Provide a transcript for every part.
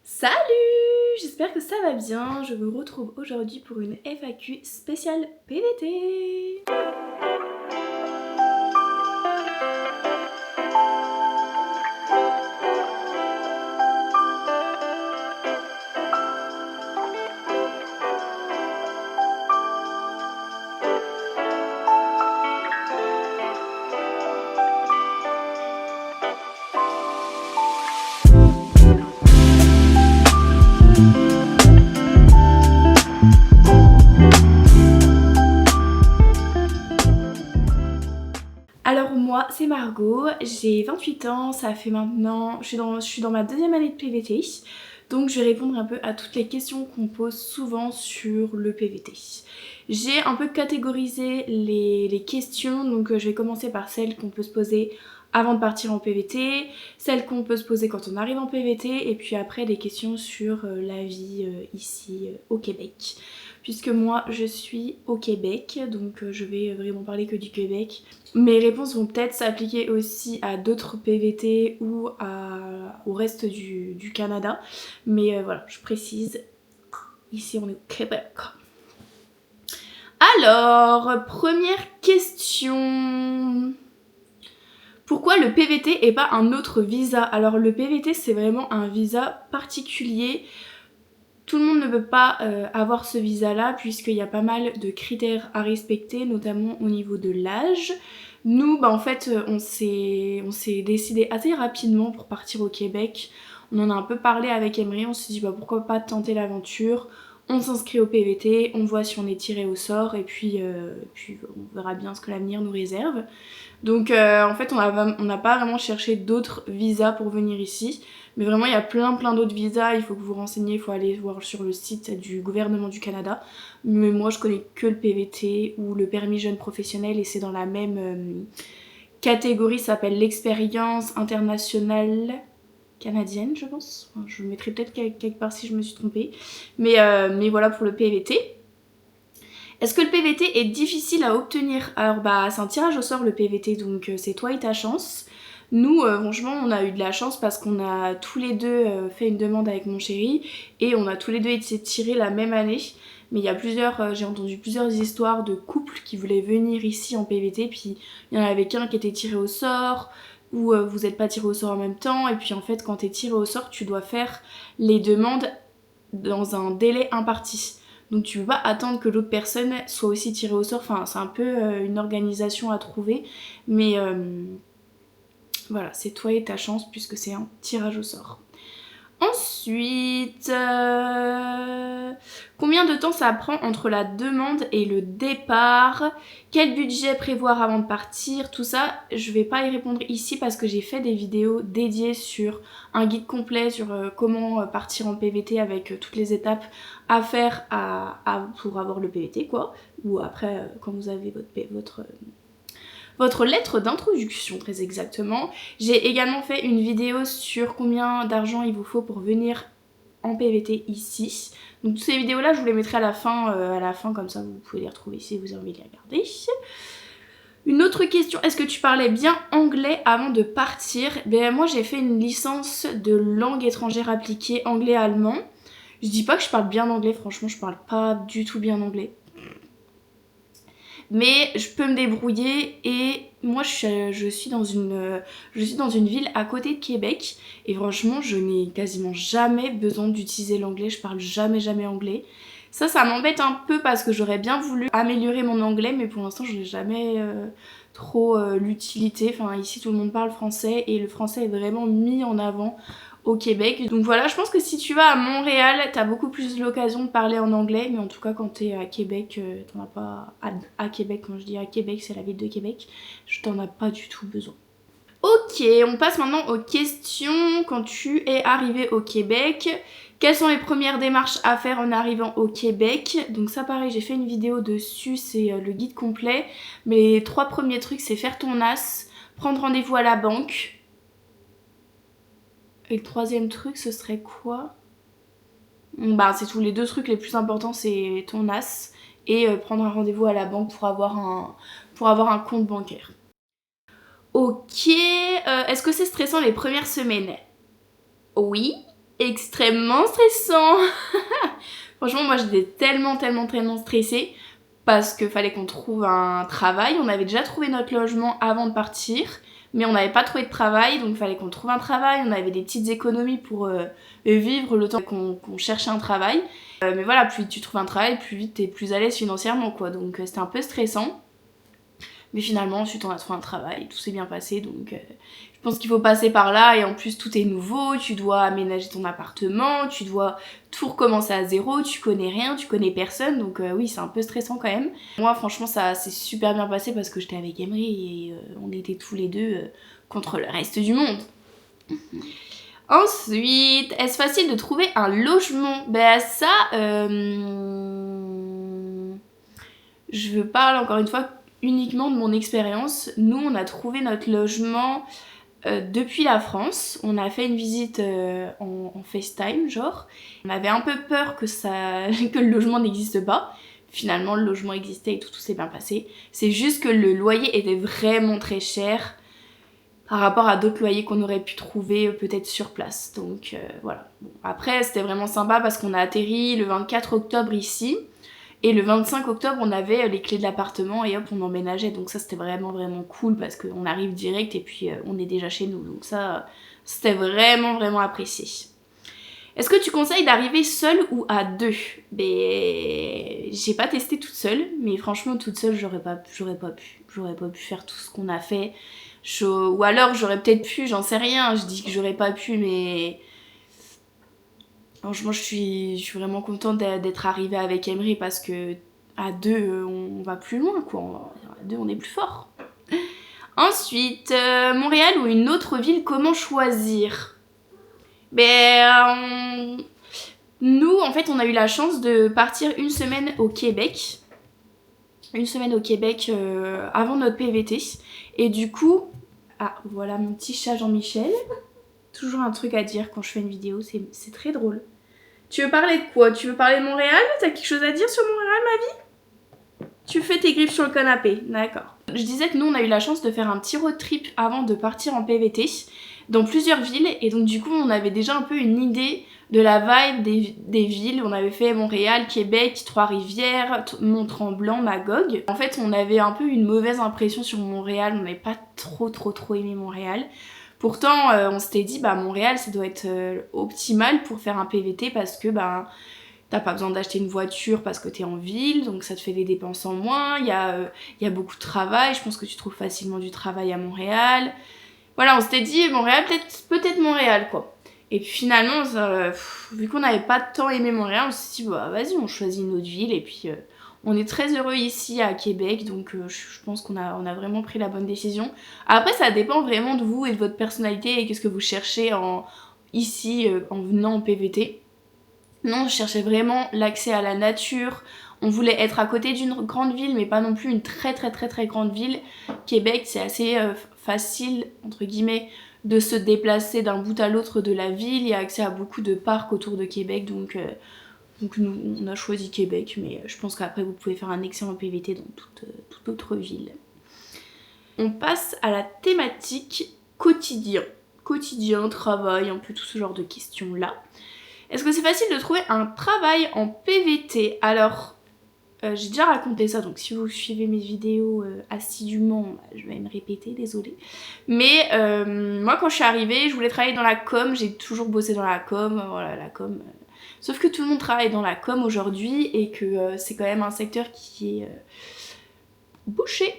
Salut! J'espère que ça va bien. Je vous retrouve aujourd'hui pour une FAQ spéciale PVT. Alors moi c'est Margot, j'ai 28 ans, ça fait maintenant, je suis dans ma deuxième année de PVT, donc je vais répondre un peu à toutes les questions qu'on pose souvent sur le PVT. J'ai un peu catégorisé les questions, donc je vais commencer par celles qu'on peut se poser avant de partir en PVT, celles qu'on peut se poser quand on arrive en PVT, et puis après des questions sur la vie ici au Québec. Puisque moi je suis au Québec, donc je vais vraiment parler que du Québec. Mes réponses vont peut-être s'appliquer aussi à d'autres PVT ou au reste du Canada, mais voilà, je précise, ici on est au Québec. Alors, première question. Pourquoi le PVT et pas un autre visa? Alors le PVT c'est vraiment un visa particulier. Tout le monde ne peut pas avoir ce visa là puisqu'il y a pas mal de critères à respecter, notamment au niveau de l'âge. Nous en fait on s'est décidé assez rapidement pour partir au Québec. On en a un peu parlé avec Emery, on s'est dit pourquoi pas tenter l'aventure. On s'inscrit au PVT, on voit si on est tiré au sort et puis on verra bien ce que l'avenir nous réserve. Donc en fait on n'a pas vraiment cherché d'autres visas pour venir ici. Mais vraiment il y a plein d'autres visas, il faut que vous renseignez, il faut aller voir sur le site du gouvernement du Canada. Mais moi je connais que le PVT ou le permis jeune professionnel et c'est dans la même catégorie, ça s'appelle l'expérience internationale canadienne je pense. Enfin, je le mettrai peut-être quelque part si je me suis trompée. Mais voilà pour le PVT. Est-ce que le PVT est difficile à obtenir? Alors c'est un tirage au sort le PVT, donc c'est toi et ta chance. Nous franchement on a eu de la chance parce qu'on a tous les deux fait une demande avec mon chéri et on a tous les deux été tirés la même année. Mais il y a j'ai entendu plusieurs histoires de couples qui voulaient venir ici en PVT, puis il y en avait qu'un qui était tiré au sort, ou vous n'êtes pas tiré au sort en même temps, et puis en fait quand t'es tiré au sort tu dois faire les demandes dans un délai imparti. Donc tu peux pas attendre que l'autre personne soit aussi tirée au sort, enfin c'est un peu une organisation à trouver, mais voilà, c'est toi et ta chance puisque c'est un tirage au sort. Ensuite, combien de temps ça prend entre la demande et le départ? Quel budget prévoir avant de partir? Tout ça, je vais pas y répondre ici parce que j'ai fait des vidéos dédiées sur un guide complet sur comment partir en PVT avec toutes les étapes à faire pour avoir le PVT quoi. Ou après quand vous avez votre lettre d'introduction très exactement. J'ai également fait une vidéo sur combien d'argent il vous faut pour venir en PVT ici. Donc toutes ces vidéos là je vous les mettrai à la fin comme ça vous pouvez les retrouver si vous avez envie de les regarder. Une autre question, est-ce que tu parlais bien anglais avant de partir? Ben moi j'ai fait une licence de langue étrangère appliquée anglais-allemand. Je dis pas que je parle bien anglais, franchement je parle pas du tout bien anglais. Mais je peux me débrouiller et moi je suis dans une ville à côté de Québec et franchement je n'ai quasiment jamais besoin d'utiliser l'anglais, je parle jamais anglais. Ça m'embête un peu parce que j'aurais bien voulu améliorer mon anglais mais pour l'instant je n'ai jamais trop l'utilité. Enfin ici tout le monde parle français et le français est vraiment mis en avant au Québec. Donc voilà, je pense que si tu vas à Montréal, t'as beaucoup plus l'occasion de parler en anglais, mais en tout cas quand t'es à Québec, t'en as pas... À Québec, quand je dis à Québec, c'est la ville de Québec, t'en as pas du tout besoin. Ok, on passe maintenant aux questions. Quand tu es arrivé au Québec, quelles sont les premières démarches à faire en arrivant au Québec? Donc ça pareil, j'ai fait une vidéo dessus, c'est le guide complet. Mais les 3 premiers trucs, c'est faire ton AS, prendre rendez-vous à la banque. Et le 3e truc, ce serait quoi? C'est tous les 2 trucs les plus importants, c'est ton AS et prendre un rendez-vous à la banque pour avoir un compte bancaire. Ok, est-ce que c'est stressant les premières semaines? Oui. extrêmement stressant. Franchement, moi j'étais tellement stressée parce qu'il fallait qu'on trouve un travail. On avait déjà trouvé notre logement avant de partir, mais on n'avait pas trouvé de travail, donc il fallait qu'on trouve un travail. On avait des petites économies pour vivre le temps qu'on cherchait un travail. Mais voilà, plus vite tu trouves un travail, plus vite t'es plus à l'aise financièrement, quoi. Donc c'était un peu stressant. Mais finalement, ensuite on a trouvé un travail, tout s'est bien passé, donc je pense qu'il faut passer par là. Et en plus tout est nouveau, tu dois aménager ton appartement, tu dois tout recommencer à zéro, tu connais rien, tu connais personne, donc oui, c'est un peu stressant quand même. Moi franchement ça s'est super bien passé parce que j'étais avec Emery et on était tous les deux contre le reste du monde. Ensuite, est-ce facile de trouver un logement? Ben ça, je parle encore une fois uniquement de mon expérience. Nous, on a trouvé notre logement depuis la France. On a fait une visite en FaceTime, genre. On avait un peu peur que le logement n'existe pas. Finalement, le logement existait et tout s'est bien passé. C'est juste que le loyer était vraiment très cher par rapport à d'autres loyers qu'on aurait pu trouver peut-être sur place. Donc voilà. Bon, après, c'était vraiment sympa parce qu'on a atterri le 24 octobre ici. Et le 25 octobre, on avait les clés de l'appartement et hop, on emménageait. Donc ça, c'était vraiment cool parce qu'on arrive direct et puis on est déjà chez nous. Donc ça, c'était vraiment apprécié. Est-ce que tu conseilles d'arriver seule ou à deux? Ben, j'ai pas testé toute seule, mais franchement, toute seule, j'aurais pas pu faire tout ce qu'on a fait. Ou alors, j'aurais peut-être pu, j'en sais rien. Je dis que j'aurais pas pu, mais... Franchement, je suis vraiment contente d'être arrivée avec Emery parce que à deux, on va plus loin, quoi. À deux, on est plus fort. Ensuite, Montréal ou une autre ville, comment choisir? Ben, nous, en fait, on a eu la chance de partir une semaine au Québec. Avant notre PVT. Et du coup... Ah, voilà mon petit chat Jean-Michel. Toujours un truc à dire quand je fais une vidéo, c'est très drôle. Tu veux parler de quoi? Tu veux parler de Montréal? T'as quelque chose à dire sur Montréal, ma vie? Tu fais tes griffes sur le canapé, d'accord. Je disais que nous, on a eu la chance de faire un petit road trip avant de partir en PVT dans plusieurs villes. Et donc du coup, on avait déjà un peu une idée de la vibe des villes. On avait fait Montréal, Québec, Trois-Rivières, Mont-Tremblant, Magog. En fait, on avait un peu une mauvaise impression sur Montréal. On n'avait pas trop aimé Montréal. Pourtant, on s'était dit, bah Montréal, ça doit être optimal pour faire un PVT parce que bah t'as pas besoin d'acheter une voiture parce que t'es en ville, donc ça te fait des dépenses en moins. Il y a beaucoup de travail, je pense que tu trouves facilement du travail à Montréal. Voilà, on s'était dit, Montréal, peut-être Montréal, quoi. Et puis finalement, vu qu'on n'avait pas tant aimé Montréal, on s'est dit, bah vas-y, on choisit une autre ville et puis... on est très heureux ici à Québec, donc je pense qu'on a vraiment pris la bonne décision. Après, ça dépend vraiment de vous et de votre personnalité et qu'est-ce que vous cherchez ici en venant en PVT. Non, je cherchais vraiment l'accès à la nature. On voulait être à côté d'une grande ville, mais pas non plus une très grande ville. Québec, c'est assez facile, entre guillemets, de se déplacer d'un bout à l'autre de la ville. Il y a accès à beaucoup de parcs autour de Québec, donc nous, on a choisi Québec, mais je pense qu'après vous pouvez faire un excellent PVT dans toute autre ville. On passe à la thématique quotidien. Quotidien, travail, un peu tout ce genre de questions-là. Est-ce que c'est facile de trouver un travail en PVT? Alors, j'ai déjà raconté ça, donc si vous suivez mes vidéos assidûment, je vais me répéter, désolée. Mais moi quand je suis arrivée, je voulais travailler dans la com, j'ai toujours bossé dans la com, voilà la com... Sauf que tout le monde travaille dans la com aujourd'hui et que c'est quand même un secteur qui est bouché.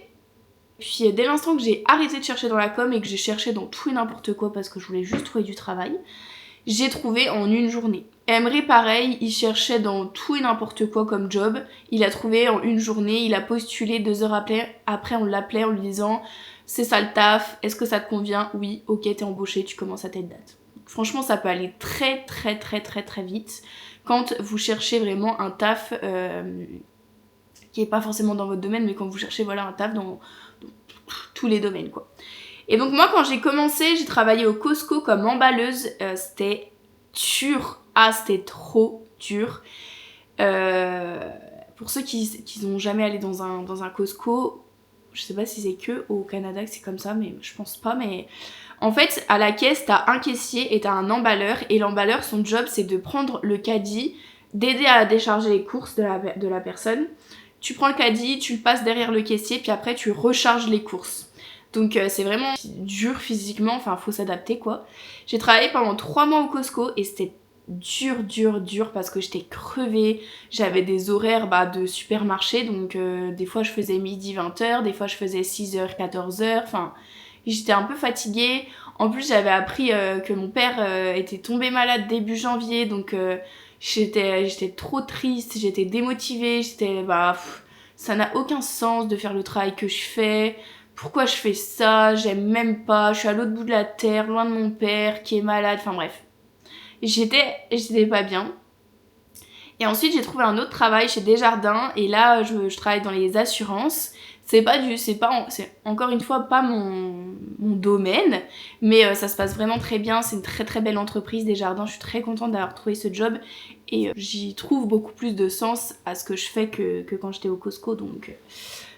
Puis dès l'instant que j'ai arrêté de chercher dans la com et que j'ai cherché dans tout et n'importe quoi parce que je voulais juste trouver du travail, j'ai trouvé en une journée. Emery pareil, il cherchait dans tout et n'importe quoi comme job, il a trouvé en une journée, il a postulé 2 heures après on l'appelait en lui disant c'est ça le taf, est-ce que ça te convient? Oui, ok t'es embauché, tu commences à telle date. Franchement ça peut aller très vite quand vous cherchez vraiment un taf qui est pas forcément dans votre domaine mais quand vous cherchez voilà un taf dans tous les domaines quoi. Et donc moi quand j'ai commencé j'ai travaillé au Costco comme emballeuse, c'était dur, c'était trop dur. Pour ceux qui n'ont jamais allé dans un Costco, je sais pas si c'est que au Canada que c'est comme ça, mais je pense pas. Mais en fait, à la caisse, t'as un caissier et t'as un emballeur. Et l'emballeur, son job, c'est de prendre le caddie, d'aider à décharger les courses de la personne. Tu prends le caddie, tu le passes derrière le caissier, puis après tu recharges les courses. Donc c'est vraiment dur physiquement, enfin faut s'adapter quoi. J'ai travaillé pendant 3 mois au Costco et c'était dur parce que j'étais crevée. J'avais des horaires de supermarché, donc des fois je faisais midi 20h, des fois je faisais 6h 14h, enfin j'étais un peu fatiguée. En plus j'avais appris que mon père était tombé malade début janvier, donc j'étais trop triste, j'étais démotivée, ça n'a aucun sens de faire le travail que je fais. Pourquoi je fais ça? J'aime même pas, je suis à l'autre bout de la terre, loin de mon père qui est malade, enfin bref. J'étais pas bien. Et ensuite j'ai trouvé un autre travail chez Desjardins et là je travaille dans les assurances. C'est encore une fois pas mon domaine, mais ça se passe vraiment très bien, c'est une très très belle entreprise Desjardins, je suis très contente d'avoir trouvé ce job et j'y trouve beaucoup plus de sens à ce que je fais que quand j'étais au Costco, donc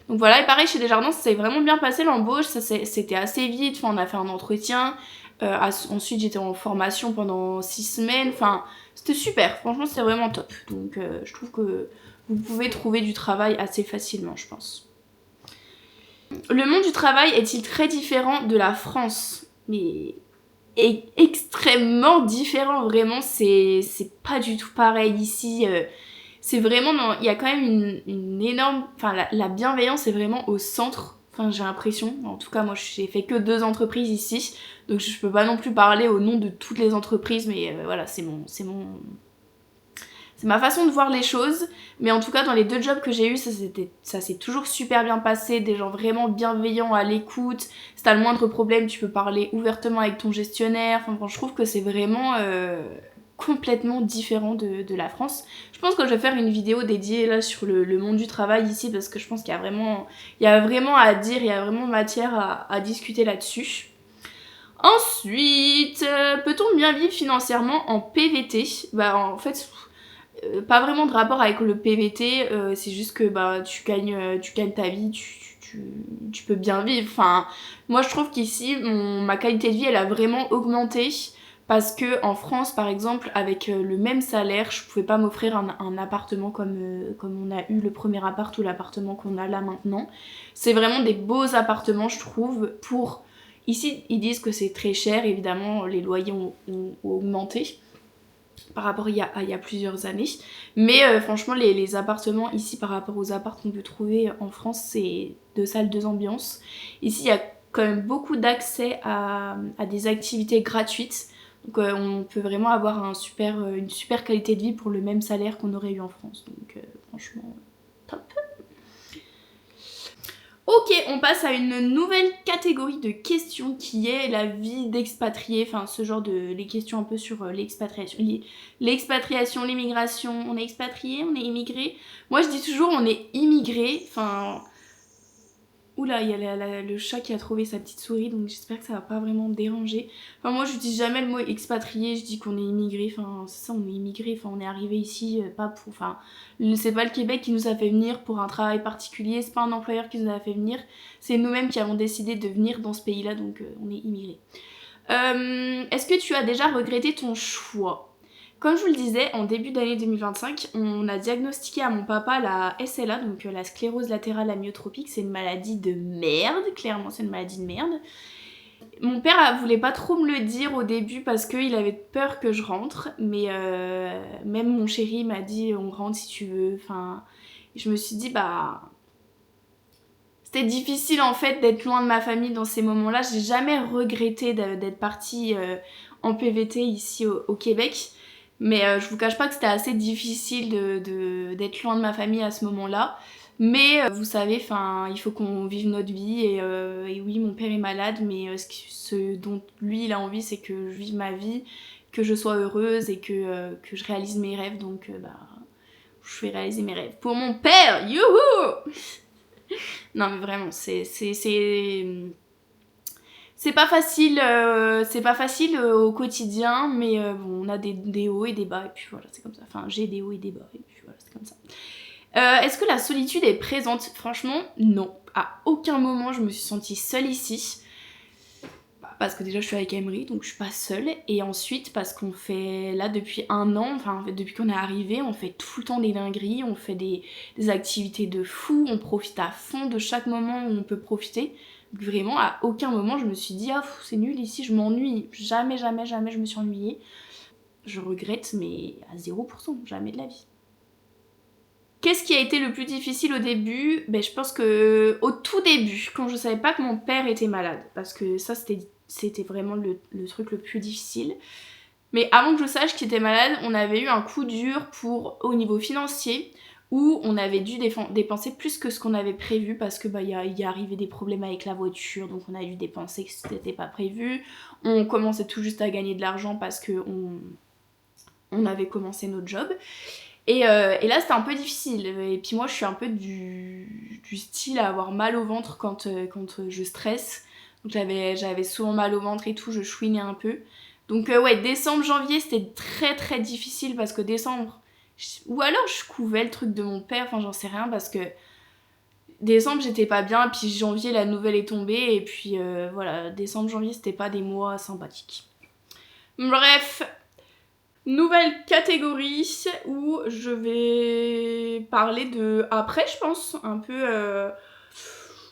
voilà. Et pareil chez Desjardins, ça s'est vraiment bien passé l'embauche, c'était assez vite, enfin, on a fait un entretien, ensuite j'étais en formation pendant 6 semaines, enfin c'était super, franchement c'était vraiment top, donc je trouve que vous pouvez trouver du travail assez facilement je pense. Le monde du travail est-il très différent de la France? Mais extrêmement différent, vraiment, c'est pas du tout pareil ici. C'est vraiment, il y a quand même une énorme, enfin la bienveillance est vraiment au centre. Enfin j'ai l'impression, en tout cas moi j'ai fait que 2 entreprises ici, donc je peux pas non plus parler au nom de toutes les entreprises, mais voilà, c'est ma façon de voir les choses, mais en tout cas dans les 2 jobs que j'ai eu, ça s'est toujours super bien passé, des gens vraiment bienveillants, à l'écoute. Si t'as le moindre problème, tu peux parler ouvertement avec ton gestionnaire. Enfin, je trouve que c'est vraiment complètement différent de la France. Je pense que je vais faire une vidéo dédiée là sur le monde du travail ici, parce que je pense qu'il y a vraiment à dire, il y a vraiment matière à discuter là-dessus. Ensuite, peut-on bien vivre financièrement en PVT? En fait, pas vraiment de rapport avec le PVT, c'est juste que tu gagnes ta vie, tu peux bien vivre. Enfin, moi je trouve qu'ici ma qualité de vie elle a vraiment augmenté parce que en France par exemple avec le même salaire je pouvais pas m'offrir un appartement comme on a eu le premier appart ou l'appartement qu'on a là maintenant. C'est vraiment des beaux appartements je trouve. Ici ils disent que c'est très cher, évidemment les loyers ont augmenté par rapport à il y a plusieurs années, mais franchement les appartements ici par rapport aux apparts qu'on peut trouver en France, c'est 2 salles 2 ambiances. Ici il y a quand même beaucoup d'accès à des activités gratuites, donc on peut vraiment avoir une super qualité de vie pour le même salaire qu'on aurait eu en France, donc franchement top. Ok, on passe à une nouvelle catégorie de questions qui est la vie d'expatrié, enfin ce genre les questions un peu sur l'expatriation, l'immigration, on est expatrié, on est immigré. Moi je dis toujours on est immigré, enfin... Oula, il y a le chat qui a trouvé sa petite souris, donc j'espère que ça va pas vraiment me déranger. Enfin moi j'utilise jamais le mot expatrié, je dis qu'on est immigré, enfin c'est ça, on est immigré, enfin on est arrivé ici, pas pour... Enfin c'est pas le Québec qui nous a fait venir pour un travail particulier, c'est pas un employeur qui nous a fait venir, c'est nous-mêmes qui avons décidé de venir dans ce pays-là, donc on est immigré. Est-ce que tu as déjà regretté ton choix? Comme je vous le disais, en début d'année 2025, on a diagnostiqué à mon papa la SLA, donc la sclérose latérale amyotropique. C'est une maladie de merde, clairement c'est une maladie de merde. Mon père voulait pas trop me le dire au début parce qu'il avait peur que je rentre, mais même mon chéri m'a dit on rentre si tu veux. Enfin, je me suis dit c'était difficile en fait d'être loin de ma famille dans ces moments-là. J'ai jamais regretté d'être partie en PVT ici au Québec. Mais je vous cache pas que c'était assez difficile d'être loin de ma famille à ce moment-là. Mais vous savez, il faut qu'on vive notre vie et oui, mon père est malade, mais ce dont lui il a envie, c'est que je vive ma vie, que je sois heureuse et que je réalise mes rêves. Donc je vais réaliser mes rêves pour mon père, youhou. Non mais vraiment, c'est pas facile, au quotidien, mais bon, on a des hauts et des bas, et puis voilà, c'est comme ça. Enfin, j'ai des hauts et des bas, et puis voilà, c'est comme ça. Est-ce que la solitude est présente? Franchement, non. à aucun moment je me suis sentie seule ici. Parce que déjà je suis avec Emery, donc je suis pas seule. Et ensuite parce qu'on fait là depuis 1 an, enfin depuis qu'on est arrivé, on fait tout le temps des dingueries, on fait des activités de fou, on profite à fond de chaque moment où on peut profiter. Donc vraiment à aucun moment je me suis dit ah c'est nul ici, je m'ennuie. Jamais je me suis ennuyée. Je regrette mais à 0%, jamais de la vie. Qu'est-ce qui a été le plus difficile au début? Ben, je pense que au tout début, quand je savais pas que mon père était malade, parce que ça c'était vraiment le truc le plus difficile. Mais avant que je sache qu'il était malade, on avait eu un coup dur au niveau financier, où on avait dû dépenser plus que ce qu'on avait prévu, parce que bah y est arrivé des problèmes avec la voiture, donc on a dû dépenser que ce n'était pas prévu. On commençait tout juste à gagner de l'argent parce que on avait commencé notre job. Et là c'était un peu difficile, et puis moi je suis un peu du style à avoir mal au ventre quand je stresse, donc j'avais souvent mal au ventre et tout, je chouinais un peu. Donc ouais, décembre, janvier c'était très très difficile parce que décembre, ou alors je couvais le truc de mon père, enfin j'en sais rien, parce que décembre j'étais pas bien, puis janvier la nouvelle est tombée, et puis voilà, décembre, janvier c'était pas des mois sympathiques. Bref, nouvelle catégorie où je vais parler de, après je pense, un peu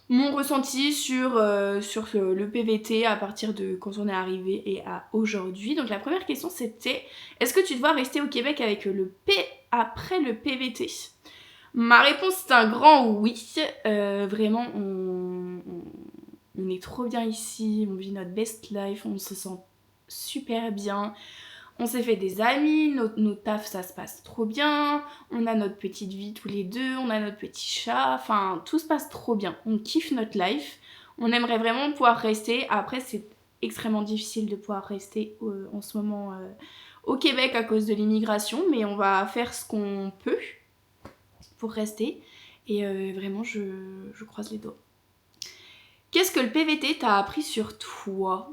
mon ressenti sur le PVT à partir de quand on est arrivé et à aujourd'hui. Donc la première question c'était, est-ce que tu dois rester au Québec avec après le PVT? Ma réponse c'est un grand oui. Vraiment on est trop bien ici, on vit notre best life, on se sent super bien. On s'est fait des amis, nos tafs ça se passe trop bien, on a notre petite vie tous les deux, on a notre petit chat, enfin tout se passe trop bien, on kiffe notre life, on aimerait vraiment pouvoir rester. Après c'est extrêmement difficile de pouvoir rester en ce moment au Québec à cause de l'immigration, mais on va faire ce qu'on peut pour rester, et vraiment je croise les doigts. Qu'est-ce que le PVT t'a appris sur toi ?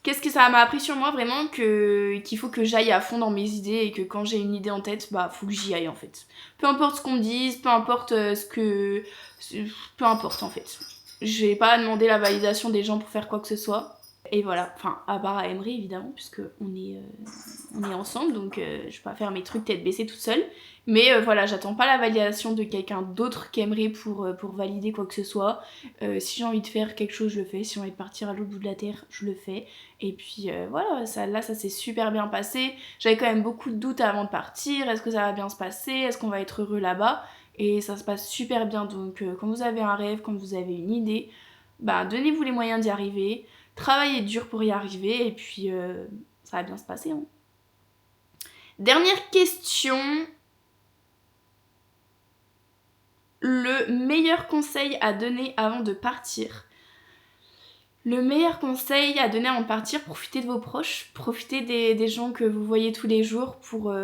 Qu'est-ce que ça m'a appris sur moi vraiment, qu'il faut que j'aille à fond dans mes idées, et que quand j'ai une idée en tête, bah faut que j'y aille en fait. Peu importe ce qu'on me dise, peu importe peu importe en fait. J'ai pas à demander la validation des gens pour faire quoi que ce soit. Et voilà, enfin à part à Emery évidemment, puisque on est ensemble, donc je vais pas faire mes trucs tête baissée toute seule. Mais voilà, j'attends pas la validation de quelqu'un d'autre qu'Emery pour valider quoi que ce soit. Si j'ai envie de faire quelque chose, je le fais. Si j'ai envie de partir à l'autre bout de la terre, je le fais. Et puis voilà, ça s'est super bien passé. J'avais quand même beaucoup de doutes avant de partir. Est-ce que ça va bien se passer? Est-ce qu'on va être heureux là-bas? Et ça se passe super bien. Donc quand vous avez un rêve, quand vous avez une idée, bah donnez-vous les moyens d'y arriver. Travaillez dur pour y arriver, et puis ça va bien se passer. Hein. Dernière question. Le meilleur conseil à donner avant de partir. Le meilleur conseil à donner avant de partir, profitez de vos proches, profitez des gens que vous voyez tous les jours, pour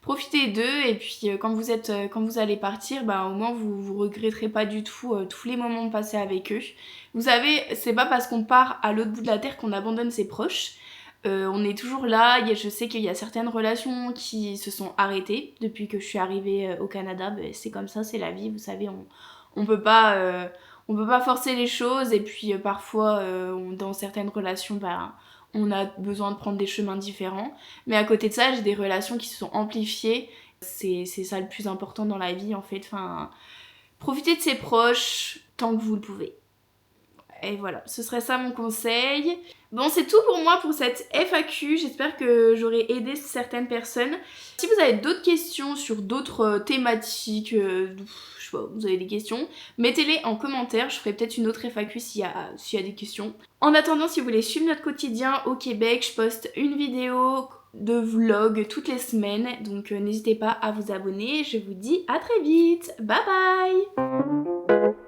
profiter d'eux, et puis quand vous allez partir, bah au moins vous regretterez pas du tout tous les moments passés avec eux. Vous savez, c'est pas parce qu'on part à l'autre bout de la terre qu'on abandonne ses proches. On est toujours là. Je sais qu'il y a certaines relations qui se sont arrêtées depuis que je suis arrivée au Canada. C'est comme ça, c'est la vie, vous savez, on peut pas forcer les choses, et puis parfois dans certaines relations on a besoin de prendre des chemins différents. Mais à côté de ça, j'ai des relations qui se sont amplifiées. C'est ça le plus important dans la vie en fait. Enfin, profitez de ses proches tant que vous le pouvez. Et voilà, ce serait ça mon conseil. Bon, c'est tout pour moi pour cette FAQ. J'espère que j'aurai aidé certaines personnes. Si vous avez d'autres questions sur d'autres thématiques, je sais pas, vous avez des questions, mettez-les en commentaire. Je ferai peut-être une autre FAQ s'il y a des questions. En attendant, si vous voulez suivre notre quotidien au Québec, je poste une vidéo de vlog toutes les semaines. Donc n'hésitez pas à vous abonner. Je vous dis à très vite. Bye bye!